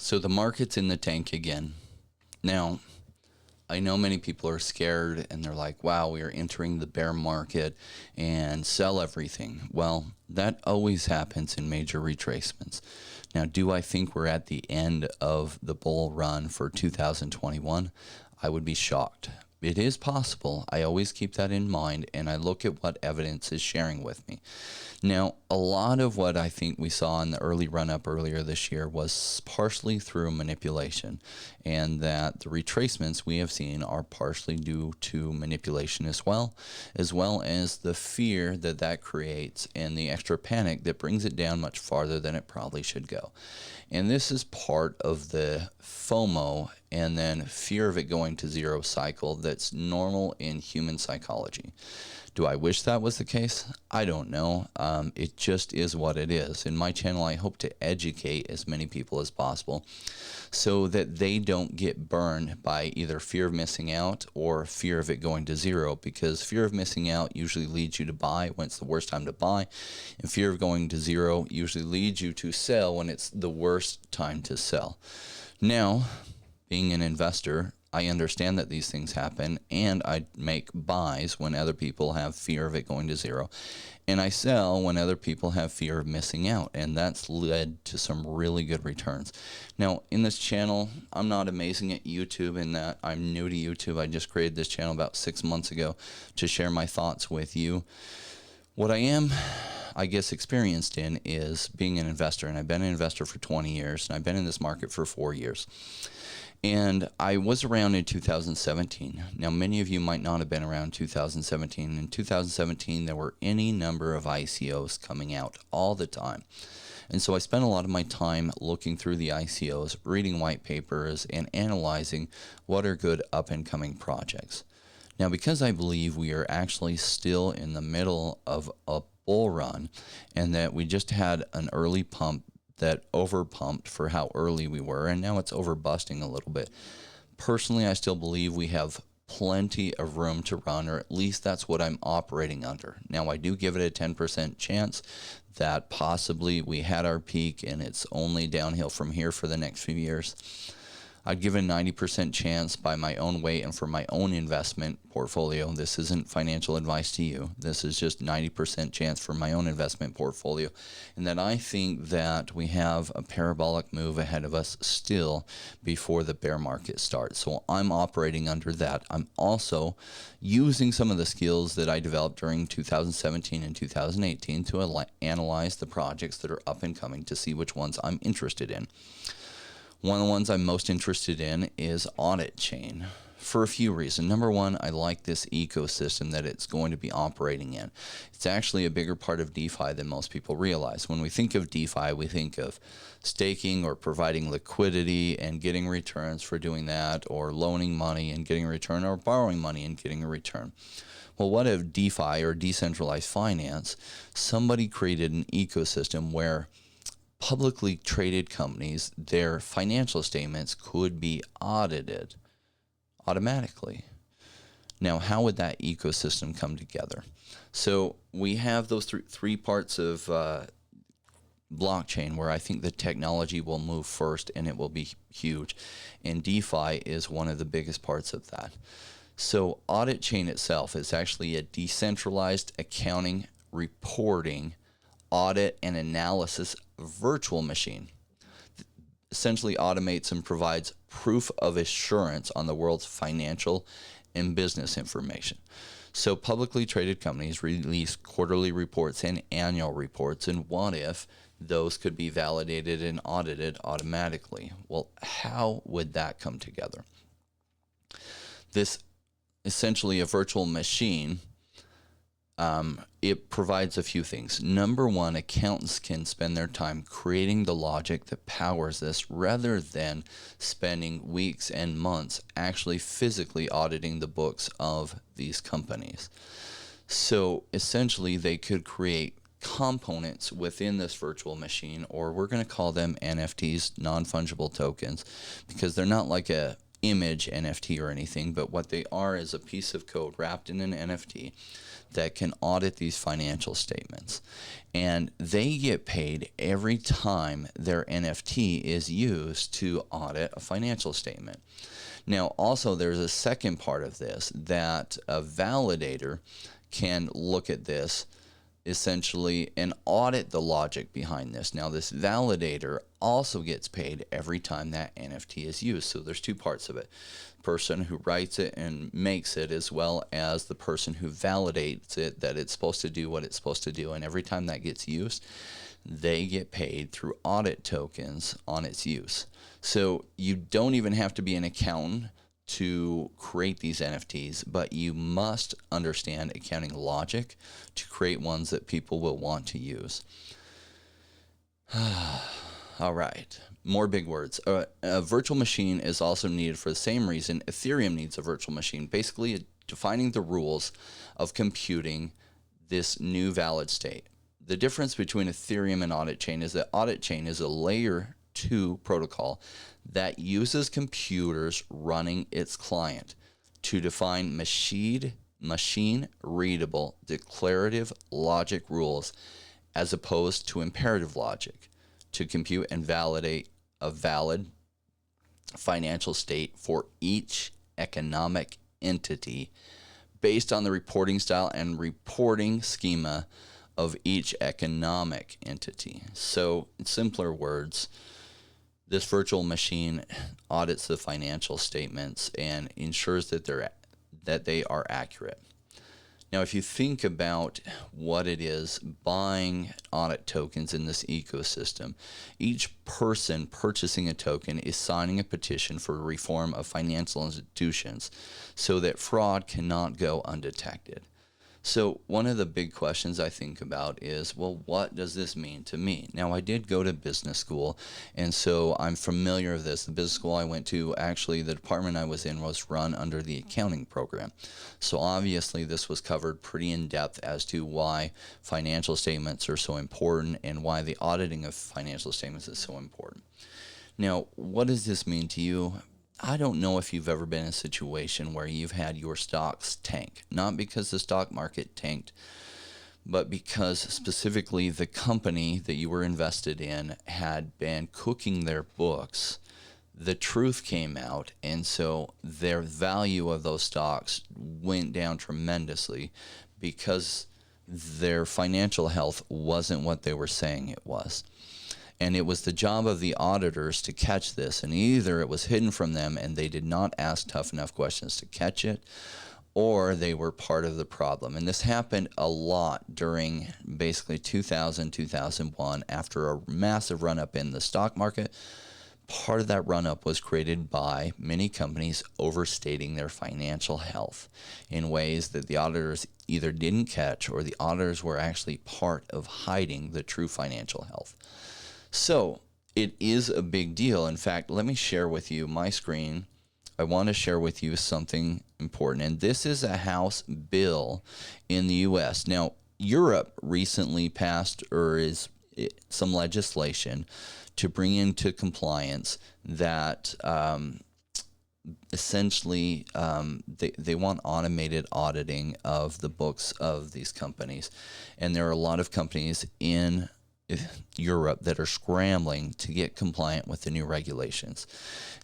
So the market's in the tank again. Now, I know many people are scared and they're like, wow, we are entering the bear market and sell everything. Well, that always happens in major retracements. Now, do I think we're at the end of the bull run for 2021? I would be shocked. It is possible. I always keep that in mind, and I look at what evidence is sharing with me. Now, a lot of what I think we saw in the early run-up earlier this year was partially through manipulation, and that the retracements we have seen are partially due to manipulation as well as the fear that that creates and the extra panic that brings it down much farther than it probably should go. And this is part of the FOMO and then fear of it going to zero cycle that's normal in human psychology. Do I wish that was the case? I don't know. It just is what it is. In my channel, I hope to educate as many people as possible so that they don't get burned by either fear of missing out or fear of it going to zero, because fear of missing out usually leads you to buy when it's the worst time to buy, and fear of going to zero usually leads you to sell when it's the worst time to sell. Now, being an investor, I understand that these things happen, and I make buys when other people have fear of it going to zero, and I sell when other people have fear of missing out, and that's led to some really good returns. Now, in this channel, I'm not amazing at YouTube in that I'm new to YouTube. I just created this channel about 6 months ago to share my thoughts with you. What I am, I guess, experienced in is being an investor, and I've been an investor for 20 years, and I've been in this market for 4 years. And I was around in 2017. Now, many of you might not have been around 2017. In 2017, there were any number of ICOs coming out all the time. And so I spent a lot of my time looking through the ICOs, reading white papers, and analyzing what are good up-and-coming projects. Now, because I believe we are actually still in the middle of a bull run and that we just had an early pump that over-pumped for how early we were, and now it's over-busting a little bit. Personally, I still believe we have plenty of room to run, or at least that's what I'm operating under. Now, I do give it a 10% chance that possibly we had our peak and it's only downhill from here for the next few years. I'd give a 90% chance by my own weight and for my own investment portfolio. This isn't financial advice to you. This is just 90% chance for my own investment portfolio. And that I think that we have a parabolic move ahead of us still before the bear market starts. So I'm operating under that. I'm also using some of the skills that I developed during 2017 and 2018 to analyze the projects that are up and coming to see which ones I'm interested in. One of the ones I'm most interested in is Audit Chain for a few reasons. Number one, I like this ecosystem that it's going to be operating in. It's actually a bigger part of DeFi than most people realize. When we think of DeFi, we think of staking or providing liquidity and getting returns for doing that, or loaning money and getting a return, or borrowing money and getting a return. Well, what if DeFi, or decentralized finance, somebody created an ecosystem where publicly traded companies, their financial statements could be audited automatically. Now, how would that ecosystem come together? So we have those three parts of blockchain where I think the technology will move first and it will be huge. And DeFi is one of the biggest parts of that. So Audit Chain itself is actually a decentralized accounting, reporting, audit, and analysis virtual machine. Essentially automates and provides proof of assurance on the world's financial and business information. So publicly traded companies release quarterly reports and annual reports, and what if those could be validated and audited automatically? Well, how would that come together? This essentially a virtual machine, it provides a few things. Number one, accountants can spend their time creating the logic that powers this rather than spending weeks and months actually physically auditing the books of these companies. So essentially they could create components within this virtual machine, or we're going to call them NFTs, non-fungible tokens, because they're not like a image NFT or anything, but what they are is a piece of code wrapped in an NFT that can audit these financial statements. And they get paid every time their NFT is used to audit a financial statement. Now, also, there's a second part of this that a validator can look at this essentially and audit the logic behind this. Now, this validator also gets paid every time that NFT is used. So there's two parts of it. Person who writes it and makes it, as well as the person who validates it that it's supposed to do what it's supposed to do. And every time that gets used, they get paid through audit tokens on its use. So you don't even have to be an accountant to create these NFTs, but you must understand accounting logic to create ones that people will want to use. All right, more big words. A virtual machine is also needed for the same reason Ethereum needs a virtual machine, basically defining the rules of computing this new valid state. The difference between Ethereum and Audit Chain is that Audit Chain is a layer 2 protocol that uses computers running its client to define machine readable declarative logic rules as opposed to imperative logic to compute and validate a valid financial state for each economic entity based on the reporting style and reporting schema of each economic entity. So, in simpler words, this virtual machine audits the financial statements and ensures that they are accurate. Now, if you think about what it is buying audit tokens in this ecosystem, each person purchasing a token is signing a petition for reform of financial institutions so that fraud cannot go undetected. So one of the big questions I think about is, well, what does this mean to me? Now, I did go to business school, and so I'm familiar with this. The business school I went to, actually, the department I was in was run under the accounting program. So obviously, this was covered pretty in depth as to why financial statements are so important and why the auditing of financial statements is so important. Now, what does this mean to you? I don't know if you've ever been in a situation where you've had your stocks tank, not because the stock market tanked, but because specifically the company that you were invested in had been cooking their books. The truth came out, and so their value of those stocks went down tremendously because their financial health wasn't what they were saying it was. And it was the job of the auditors to catch this, and either it was hidden from them and they did not ask tough enough questions to catch it, or they were part of the problem. And this happened a lot during basically 2000, 2001, after a massive run-up in the stock market. Part of that run-up was created by many companies overstating their financial health in ways that the auditors either didn't catch, or the auditors were actually part of hiding the true financial health. So it is a big deal. In fact, let me share with you my screen. I want to share with you something important. And this is a House bill in the U.S. Now, Europe recently passed some legislation to bring into compliance that essentially they want automated auditing of the books of these companies. And there are a lot of companies in Europe that are scrambling to get compliant with the new regulations.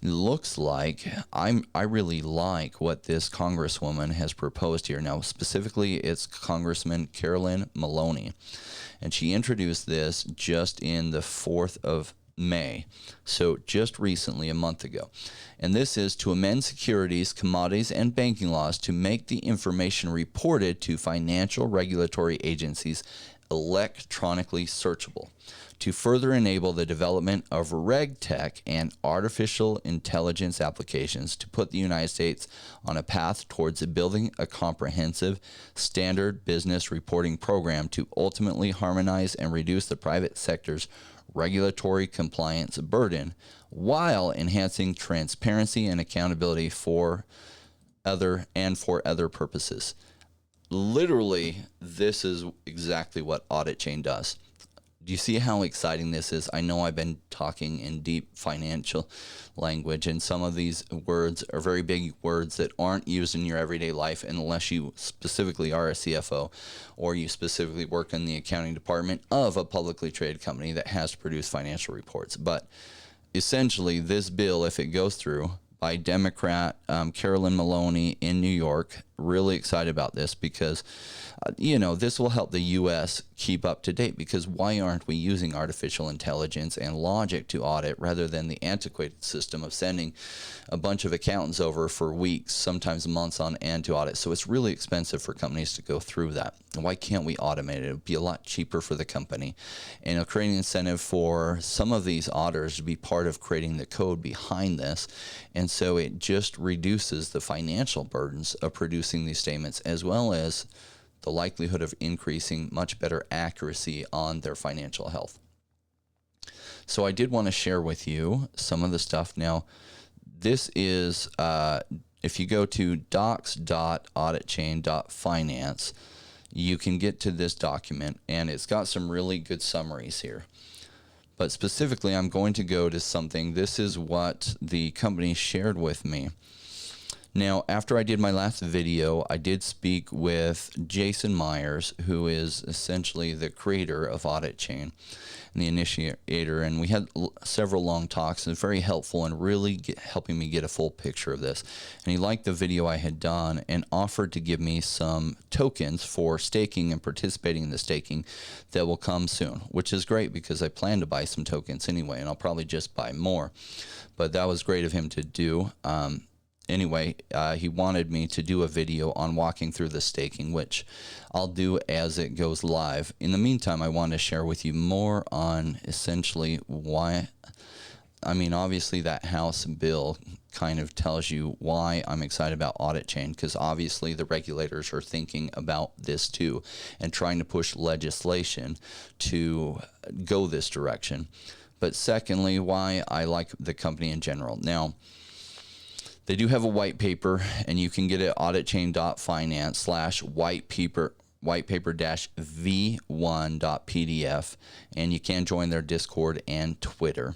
It looks like I really like what this congresswoman has proposed here. Now, specifically, it's Congressman Carolyn Maloney, and she introduced this just in the 4th of May, so just recently, a month ago. And this is to amend securities, commodities, and banking laws to make the information reported to financial regulatory agencies electronically searchable, to further enable the development of RegTech and Artificial Intelligence applications, to put the United States on a path towards building a comprehensive standard business reporting program to ultimately harmonize and reduce the private sector's regulatory compliance burden while enhancing transparency and accountability for other purposes. Literally, this is exactly what Audit Chain does. Do you see how exciting this is? I know I've been talking in deep financial language, and some of these words are very big words that aren't used in your everyday life unless you specifically are a CFO or you specifically work in the accounting department of a publicly traded company that has to produce financial reports. But essentially, this bill, if it goes through, by Democrat Carolyn Maloney in New York. Really excited about this because, this will help the U.S. keep up to date, because why aren't we using artificial intelligence and logic to audit rather than the antiquated system of sending a bunch of accountants over for weeks, sometimes months on end to audit? So it's really expensive for companies to go through that. And why can't we automate it? It would be a lot cheaper for the company. And it'll create an incentive for some of these auditors to be part of creating the code behind this. And so it just reduces the financial burdens of producing these statements, as well as the likelihood of increasing much better accuracy on their financial health. So I did want to share with you some of the stuff. Now, this is, if you go to docs.auditchain.finance, you can get to this document, and it's got some really good summaries here. But specifically, I'm going to go to something. This is what the company shared with me. Now, after I did my last video, I did speak with Jason Meyers, who is essentially the creator of Audit Chain and the initiator, and we had several long talks, and it's very helpful and really helping me get a full picture of this. And he liked the video I had done and offered to give me some tokens for staking and participating in the staking that will come soon, which is great because I plan to buy some tokens anyway, and I'll probably just buy more. But that was great of him to do. Anyway, he wanted me to do a video on walking through the staking, which I'll do as it goes live. In the meantime, I want to share with you more on essentially why. I mean, obviously that House bill kind of tells you why I'm excited about Audit Chain, because obviously the regulators are thinking about this too and trying to push legislation to go this direction. But secondly, why I like the company in general. Now, they do have a white paper, and you can get it at auditchain.finance/whitepaper-v1.pdf, and you can join their Discord and Twitter.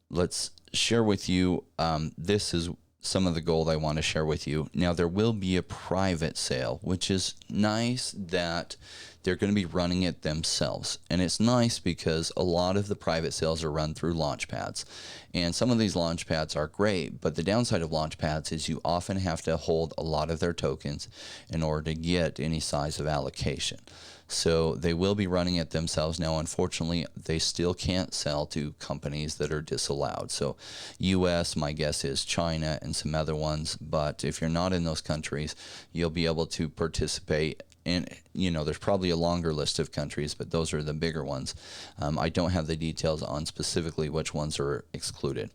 Let's share with you, this is some of the gold I want to share with you. Now, there will be a private sale, which is nice that they're going to be running it themselves. And it's nice because a lot of the private sales are run through launch pads. And some of these launch pads are great, but the downside of launch pads is you often have to hold a lot of their tokens in order to get any size of allocation. So they will be running it themselves. Now, unfortunately, they still can't sell to companies that are disallowed. So US, my guess is China and some other ones. But if you're not in those countries, you'll be able to participate. And, there's probably a longer list of countries, but those are the bigger ones. I don't have the details on specifically which ones are excluded.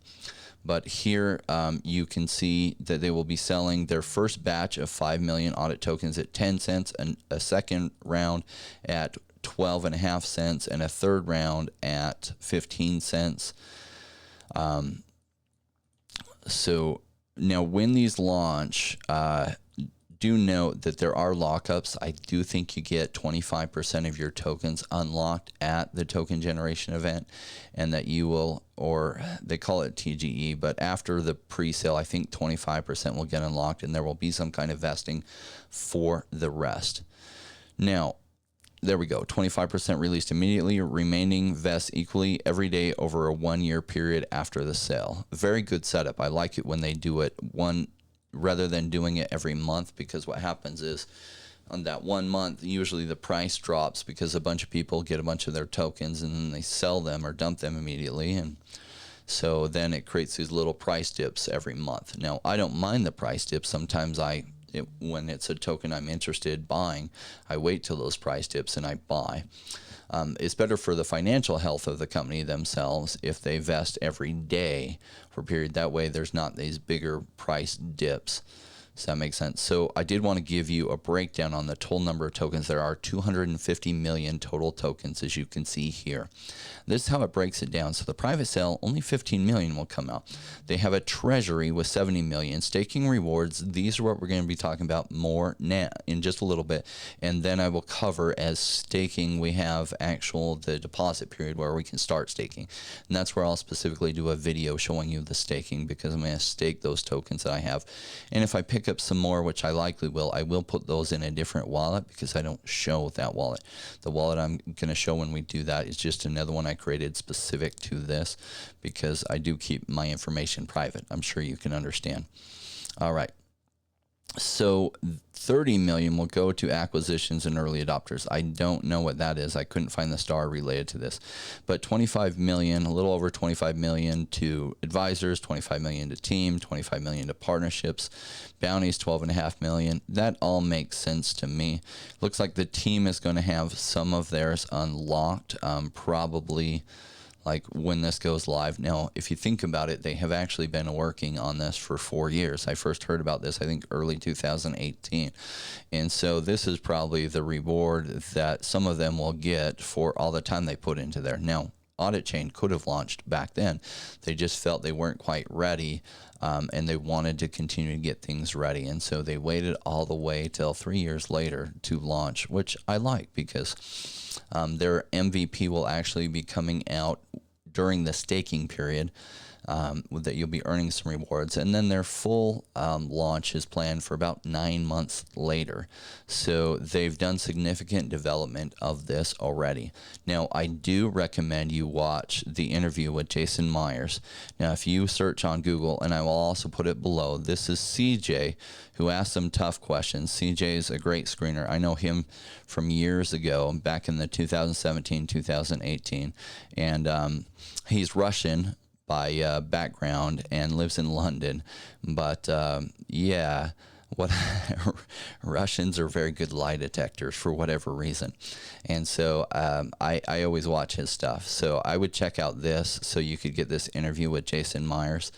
But here you can see that they will be selling their first batch of 5 million audit tokens at 10 cents, and a second round at 12.5 cents, and a third round at 15 cents. So now when these launch, do note that there are lockups. I do think you get 25% of your tokens unlocked at the token generation event, and that you will, or they call it TGE, but after the pre-sale, I think 25% will get unlocked, and there will be some kind of vesting for the rest. Now, there we go, 25% released immediately, remaining vests equally every day over a 1-year period after the sale. Very good setup. I like it when they do it rather than doing it every month, because what happens is on that 1 month, usually the price drops because a bunch of people get a bunch of their tokens and then they sell them or dump them immediately. And so then it creates these little price dips every month. Now, I don't mind the price dips. Sometimes when it's a token I'm interested in buying, I wait till those price dips and I buy. It's better for the financial health of the company themselves if they vest every day for a period. That way there's not these bigger price dips. Does that make sense? So I did want to give you a breakdown on the total number of tokens. There are 250 million total tokens, as you can see here. This is how it breaks it down. So the private sale, only 15 million will come out. They have a treasury with 70 million. Staking rewards, these are what we're going to be talking about more now in just a little bit. And then I will cover as staking, we have the deposit period where we can start staking. And that's where I'll specifically do a video showing you the staking, because I'm going to stake those tokens that I have. And if I pick up some more, which I likely will, I will put those in a different wallet, because I don't show that wallet. The wallet I'm going to show when we do that is just another one I created specific to this, because I do keep my information private. I'm sure you can understand. All right. So 30 million will go to acquisitions and early adopters. I don't know what that is. I couldn't find the star related to this. But 25 million, a little over 25 million to advisors, 25 million to team, 25 million to partnerships, bounties 12.5 million. That all makes sense to me. Looks like the team is going to have some of theirs unlocked, probably like when this goes live. Now, if you think about it, they have actually been working on this for 4 years. I first heard about this, I think, early 2018. And so this is probably the reward that some of them will get for all the time they put into there. Now, Audit Chain could have launched back then. They just felt they weren't quite ready, and they wanted to continue to get things ready. And so they waited all the way till 3 years later to launch, which I like, because their MVP will actually be coming out during the staking period, that you'll be earning some rewards. And then their full launch is planned for about 9 months later. So they've done significant development of this already. Now, I do recommend you watch the interview with Jason Meyers. Now, if you search on Google, and I will also put it below, this is CJ, who asked some tough questions. CJ is a great screener. I know him from years ago, back in the 2017, 2018. And he's Russian by background and lives in London. But yeah, Russians are very good lie detectors for whatever reason. And so I always watch his stuff. So I would check out this so you could get this interview with Jason Meyers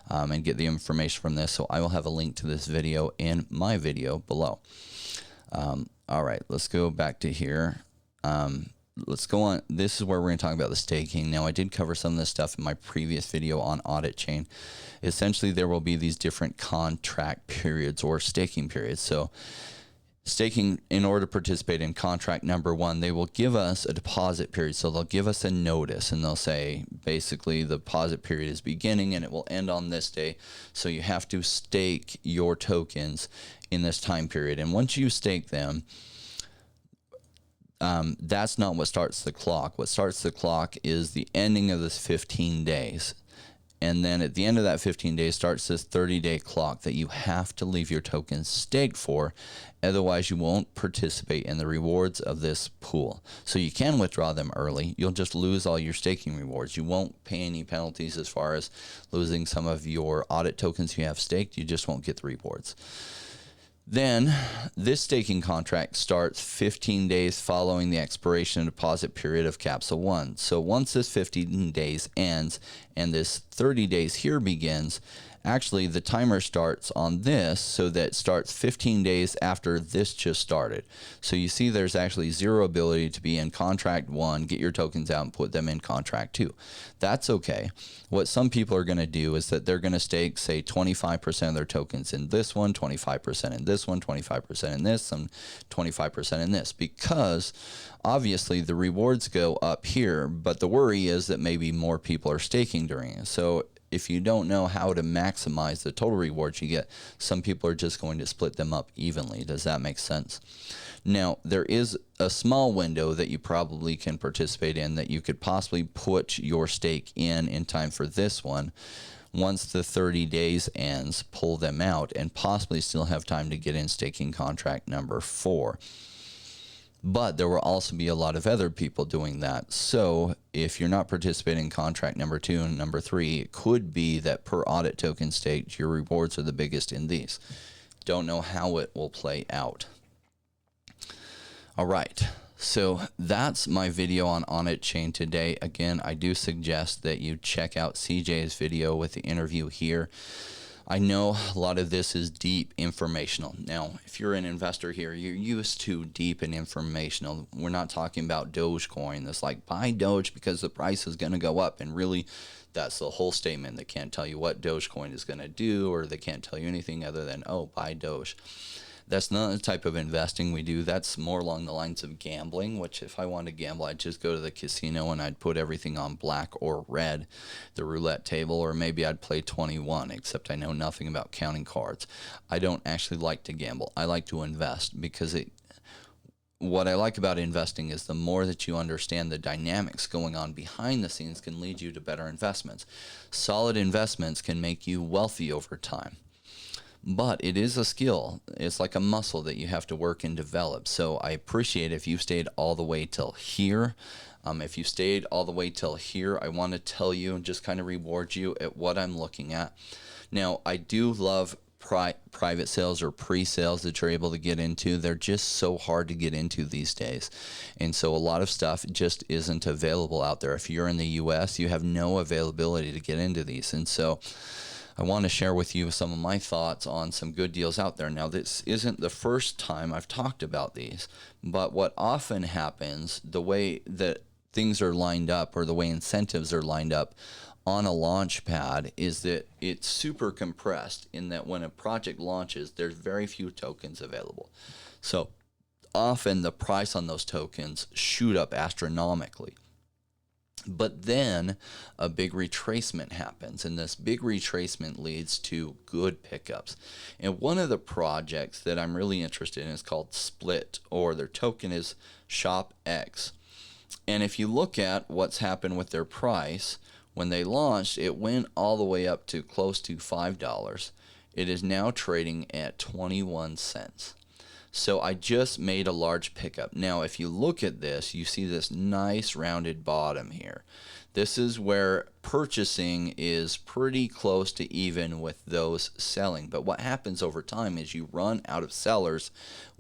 and get the information from this. So I will have a link to this video in my video below. All right, let's go back to here. Let's go on. This is where we're going to talk about the staking. Now, I did cover some of this stuff in my previous video on Audit Chain. Essentially, there will be these different contract periods or staking periods. So staking, in order to participate in contract number 1, they will give us a deposit period. So they'll give us a notice, and they'll say, basically, the deposit period is beginning and it will end on this day. So you have to stake your tokens in this time period. And once you stake them, that's not what starts the clock. What starts the clock is the ending of this 15 days. And then at the end of that 15 days starts this 30-day clock that you have to leave your tokens staked for. Otherwise, you won't participate in the rewards of this pool. So you can withdraw them early. You'll just lose all your staking rewards. You won't pay any penalties as far as losing some of your audit tokens you have staked. You just won't get the rewards. Then this staking contract starts 15 days following the expiration of deposit period of Capsule 1. So once this 15 days ends and this 30 days here begins, actually the timer starts on this, so that it starts 15 days after this just started. So you see there's actually zero ability to be in contract 1, get your tokens out and put them in contract 2. That's okay. What some people are going to do is that they're going to stake, say, 25% of their tokens in this one, 25% in this one, 25% in this, and 25% in this, because obviously the rewards go up here, but the worry is that maybe more people are staking during it. So if you don't know how to maximize the total rewards you get, some people are just going to split them up evenly. Does that make sense? Now, there is a small window that you probably can participate in, that you could possibly put your stake in time for this one. Once the 30 days ends, pull them out and possibly still have time to get in staking contract number 4. But there will also be a lot of other people doing that. So if you're not participating in contract number 2 and number 3, it could be that per audit token staked, your rewards are the biggest in these. Don't know how it will play out. All right. So that's my video on Audit Chain today. Again, I do suggest that you check out CJ's video with the interview here. I know a lot of this is deep informational. Now, if you're an investor here, you're used to deep and informational. We're not talking about Dogecoin. That's like buy Doge because the price is going to go up. And really, that's the whole statement. They can't tell you what Dogecoin is going to do, or they can't tell you anything other than, oh, buy Doge. That's not the type of investing we do. That's more along the lines of gambling, which if I wanted to gamble, I'd just go to the casino and I'd put everything on black or red, the roulette table, or maybe I'd play 21, except I know nothing about counting cards. I don't actually like to gamble. I like to invest because what I like about investing is the more that you understand the dynamics going on behind the scenes can lead you to better investments. Solid investments can make you wealthy over time. But it is a skill. It's like a muscle that you have to work and develop. So I appreciate if you stayed all the way till here. If you stayed all the way till here, I want to tell you and just kind of reward you at what I'm looking at. Now, I do love private sales or pre-sales that you're able to get into. They're just so hard to get into these days. And so a lot of stuff just isn't available out there. If you're in the US, you have no availability to get into these. And so I want to share with you some of my thoughts on some good deals out there. Now, this isn't the first time I've talked about these, but what often happens, the way that things are lined up or the way incentives are lined up on a launch pad is that it's super compressed in that when a project launches, there's very few tokens available. So often the price on those tokens shoot up astronomically. But then a big retracement happens, and this big retracement leads to good pickups. And one of the projects that I'm really interested in is called Split, or their token is ShopX. And if you look at what's happened with their price, when they launched, it went all the way up to close to $5. It is now trading at 21 cents. So I just made a large pickup. Now, if you look at this, you see this nice rounded bottom here. This is where purchasing is pretty close to even with those selling. But what happens over time is you run out of sellers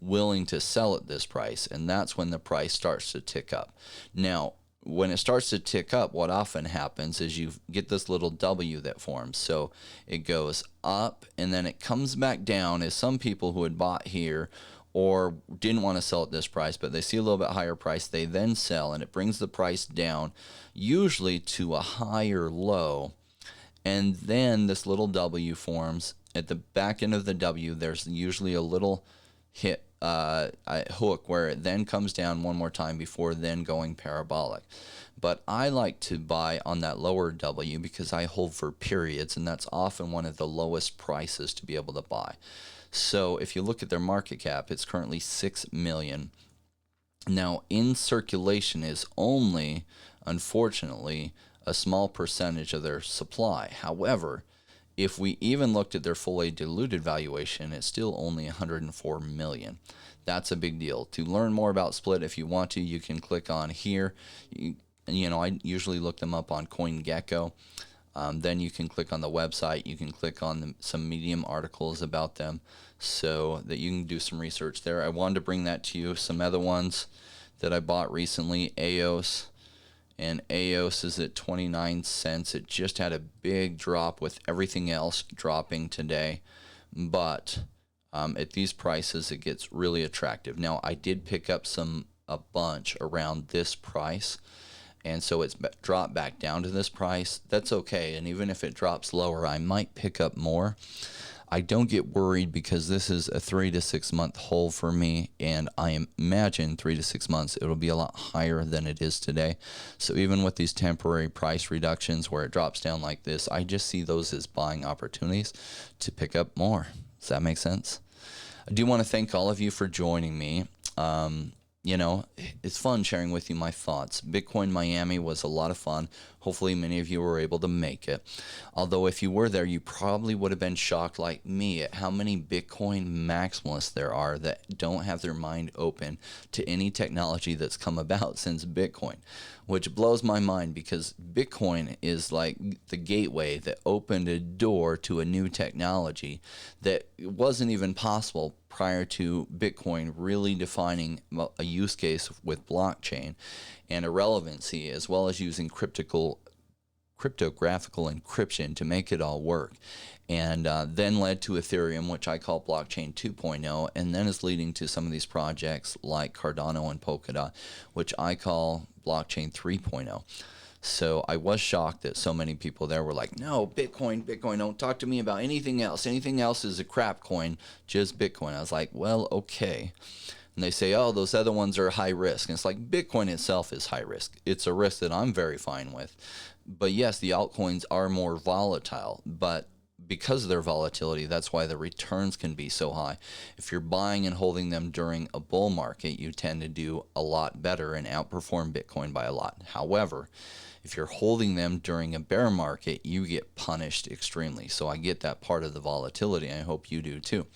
willing to sell at this price, and that's when the price starts to tick up. Now, when it starts to tick up, what often happens is you get this little W that forms. So it goes up and then it comes back down, as some people who had bought here or didn't want to sell at this price, but they see a little bit higher price, they then sell, and it brings the price down, usually to a higher low. And then this little W forms. At the back end of the W, there's usually a little hit hook where it then comes down one more time before then going parabolic. But I like to buy on that lower W because I hold for periods, and that's often one of the lowest prices to be able to buy. So if you look at their market cap, it's currently 6 million. Now, in circulation is only, unfortunately, a small percentage of their supply. However, if we even looked at their fully diluted valuation, it's still only 104 million. That's a big deal. To learn more about Split, if you want to, you can click on here. I usually look them up on CoinGecko. Then you can click on the website. You can click on some Medium articles about them so that you can do some research there. I wanted to bring that to you. Some other ones that I bought recently, EOS. And EOS is at 29 cents. It just had a big drop with everything else dropping today. But at these prices, it gets really attractive. Now, I did pick up a bunch around this price. And so it's dropped back down to this price. That's okay. And even if it drops lower, I might pick up more. I don't get worried because this is a 3 to 6 month hold for me. And I imagine 3 to 6 months, it'll be a lot higher than it is today. So even with these temporary price reductions where it drops down like this, I just see those as buying opportunities to pick up more. Does that make sense? I do want to thank all of you for joining me. It's fun sharing with you my thoughts. Bitcoin Miami was a lot of fun. Hopefully many of you were able to make it. Although if you were there, you probably would have been shocked like me at how many Bitcoin maximalists there are that don't have their mind open to any technology that's come about since Bitcoin, which blows my mind because Bitcoin is like the gateway that opened a door to a new technology that wasn't even possible prior to Bitcoin really defining a use case with blockchain and a relevancy, as well as using cryptographical encryption to make it all work. And then led to Ethereum, which I call blockchain 2.0, and then is leading to some of these projects like Cardano and Polkadot, which I call blockchain 3.0. So I was shocked that so many people there were like, no, Bitcoin, don't talk to me about anything else. Anything else is a crap coin, just Bitcoin. I was like, well, okay. And they say, oh, those other ones are high risk. And it's like Bitcoin itself is high risk. It's a risk that I'm very fine with. But yes, the altcoins are more volatile, but because of their volatility, that's why the returns can be so high. If you're buying and holding them during a bull market, you tend to do a lot better and outperform Bitcoin by a lot. However, if you're holding them during a bear market, you get punished extremely. So I get that part of the volatility. I hope you do too.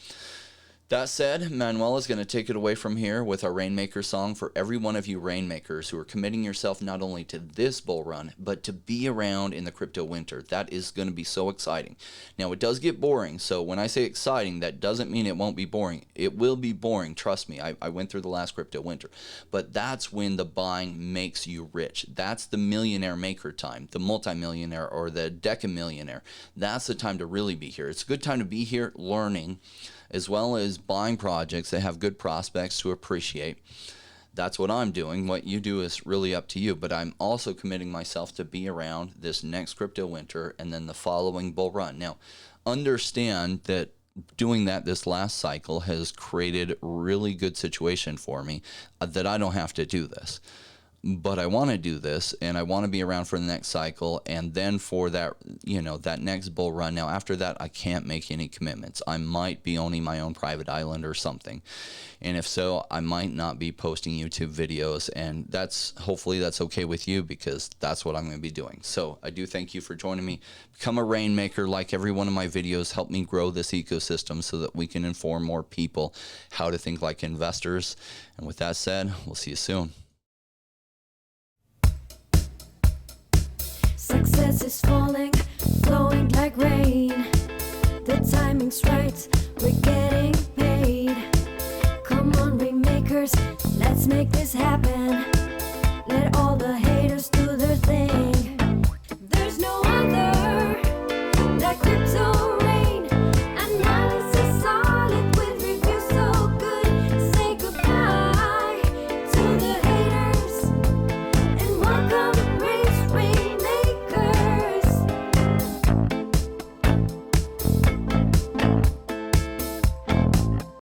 That said, Manuel is going to take it away from here with our Rainmaker song for every one of you Rainmakers who are committing yourself not only to this bull run, but to be around in the crypto winter. That is going to be so exciting. Now, it does get boring, so when I say exciting, that doesn't mean it won't be boring. It will be boring, trust me. I went through the last crypto winter. But that's when the buying makes you rich. That's the millionaire maker time, the multimillionaire or the decamillionaire. That's the time to really be here. It's a good time to be here learning, as well as buying projects that have good prospects to appreciate. That's what I'm doing. What you do is really up to you, but I'm also committing myself to be around this next crypto winter and then the following bull run. Now, understand that doing that this last cycle has created a really good situation for me that I don't have to do this. But I want to do this, and I want to be around for the next cycle, and then for that, that next bull run. Now, after that, I can't make any commitments. I might be owning my own private island or something, and if so, I might not be posting YouTube videos, and hopefully that's okay with you, because that's what I'm going to be doing. So I do thank you for joining me. Become a Rainmaker. Like every one of my videos, help me grow this ecosystem so that we can inform more people how to think like investors. And with that said, we'll see you soon. Success is falling, flowing like rain. The timing's right, we're getting paid. Come on, Rainmakers, let's make this happen.